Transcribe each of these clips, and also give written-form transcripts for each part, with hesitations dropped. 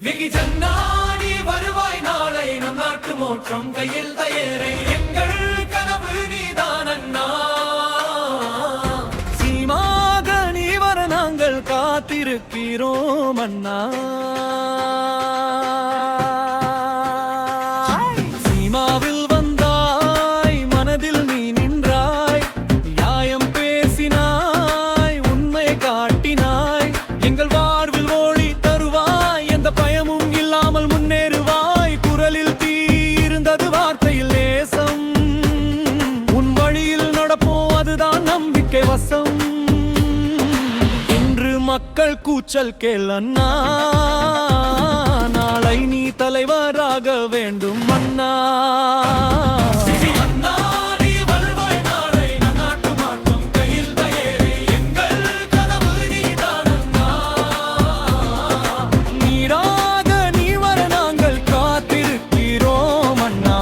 வெகுஜன்னா நீ வருவாய் நாளை நம் நாட்டு மோற்றம் கையில் தயாரை எங்கள் கனவு நீதான் அண்ணா. சீமாக நீ வர நாங்கள் காத்திருக்கிறோம் அண்ணா. சீமாவில் வந்தாய் மனதில் நீ நின்றாய், நியாயம் பேசினாய் உண்மை காட்டினாய், எங்கள் வாழ்வில் ஒளி தருவாய், எந்த பயமும் இல்லாமல் முன்னேறுவாய். குரலில் தீ இருந்தது வார்த்தையில் நேசம், உன் வழியில் நடப்போம் அதுதான் நம்பிக்கை வசம். இன்று மக்கள் கூச்சல் கேள் அண்ணா, நாளை நீ தலைவராக வேண்டும் அண்ணா. அண்ணா நீ வருவாய் நாளை நம் நாட்டு மாற்றம் கையில் தயாரை எங்கள் கனவு நீதான் அண்ணா. நீராக நீ வர நாங்கள் காத்திருக்கிறோம் அண்ணா.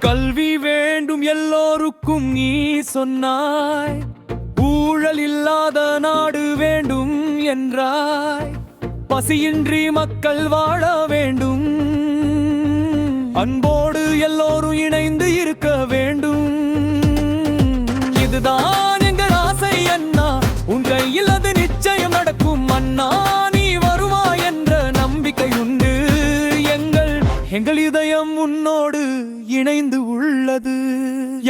கல்வி வேண்டும் எல்லோருக்கும் நீ சொன்னாய், ஊழல் இல்லாத நாடு வேண்டும் என்றாய், பசியின்றி மக்கள் வாழ வேண்டும், அன்போடு எல்லோரும் இணைந்து இருக்க வேண்டும். இதுதான் எங்கள் ஆசை அண்ணா, உன் கையில் அது நிச்சயம் நடக்கும் அண்ணா. நீ வருவாய் என்ற நம்பிக்கை உண்டு, எங்கள் இதயம் உன்னோடு இணைந்து உள்ளது.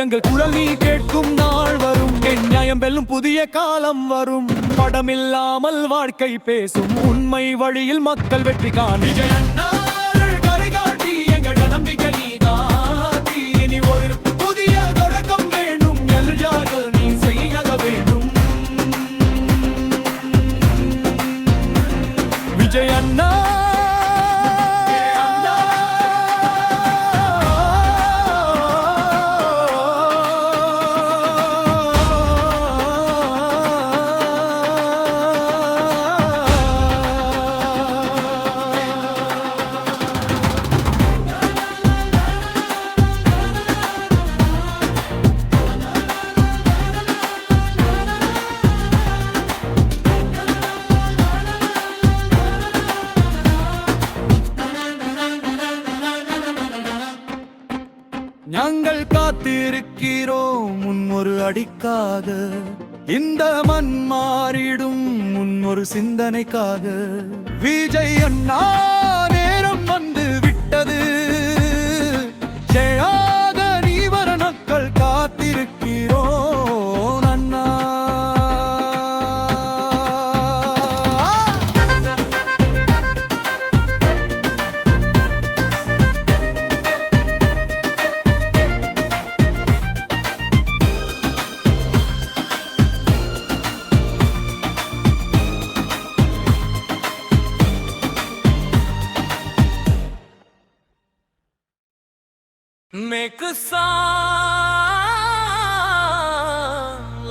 எங்கள் குரல் நீ கேட்கும் நாள் வரும், என் நியாயம் வெல்லும் புதிய காலம் வரும். படமில்லாமல் வாழ்க்கை பேசும், உண்மை வழியில் மக்கள் வெற்றி காணும். விஜயண்ணா கரை காட்டி எங்கள் நம்பிக்கை நீதான். இனி ஒரு புதிய தொடக்கம் வேண்டும், எல்லார்கள் நீ செய்ய வேண்டும். விஜய் அண்ணா நாங்கள் காத்திருக்கிறோம் உன் ஒரு அடிக்காக, இந்த மண் மாறிடும் உன் ஒரு சிந்தனைக்காக. விஜய் அண்ணா நேரம் வந்து விட்டது, ஜெயாக நீ வர நாங்கள் காத்திருக்கிறோம் அண்ணா. Make a song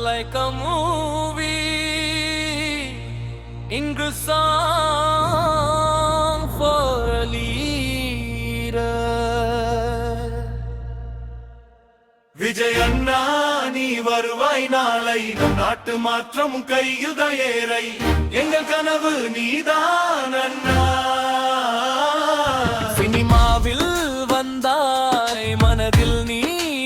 like a movie, English song for a leader. விஜயண்ணா நீ வருவாய் நாளை நம் நாட்டு மாற்றம் கையில் தயாரை எங்கள் கனவு நீதான் அண்ணா. சினிமாவில் வந்தாய் மனதில் நீ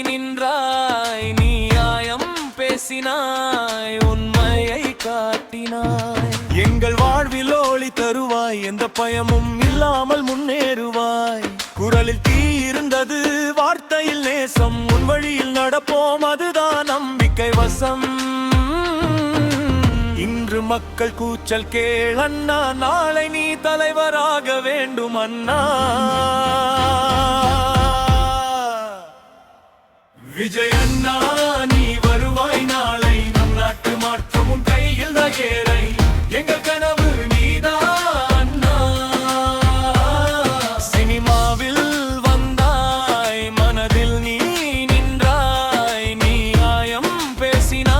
நின்றாய், நியாயம் பேசினாய் உண்மையை காட்டினாய், எங்கள் வாழ்வில் ஒளி தருவாய், எந்த பயமும் இல்லாமல் முன்னேறுவாய். குரலில் தீ இருந்தது வார்த்தையில் நேசம், உன் வழியில் நடப்போம் அதுதான் நம்பிக்கை வசம். இன்று மக்கள் கூச்சல் கேள் அண்ணா, நாளை நீ தலைவராக வேண்டும் அண்ணா. விஜயண்ணா நீ வருவாய் நாளை நம் நாட்டு மாற்றம் உன் கையில் தயாரை எங்கள் கனவு நீதான் அண்ணா. சினிமாவில் வந்தாய் மனதில் நீ நின்றாய், நியாயம் பேசினாய்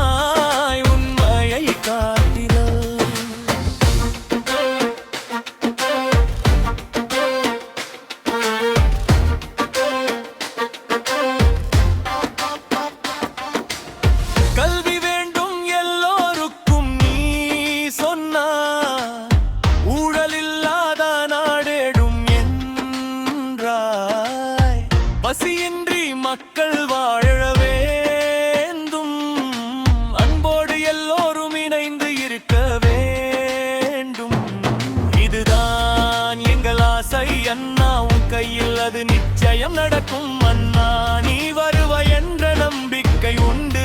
நடக்கும் அண்ணா நீ வருவாய் என்ற நம்பிக்கை உண்டு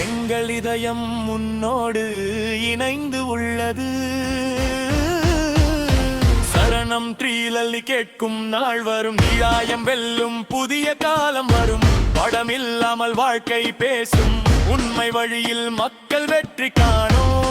எங்கள் இதயம் உன்னோடு இணைந்து உள்ளது சரணம் ட்ரீலல்லி கேட்கும் நாள் வரும் நியாயம் வெல்லும் புதிய காலம் வரும் படமில்லாமல் வாழ்க்கை பேசும் உண்மை வழியில் மக்கள் வெற்றி காணும்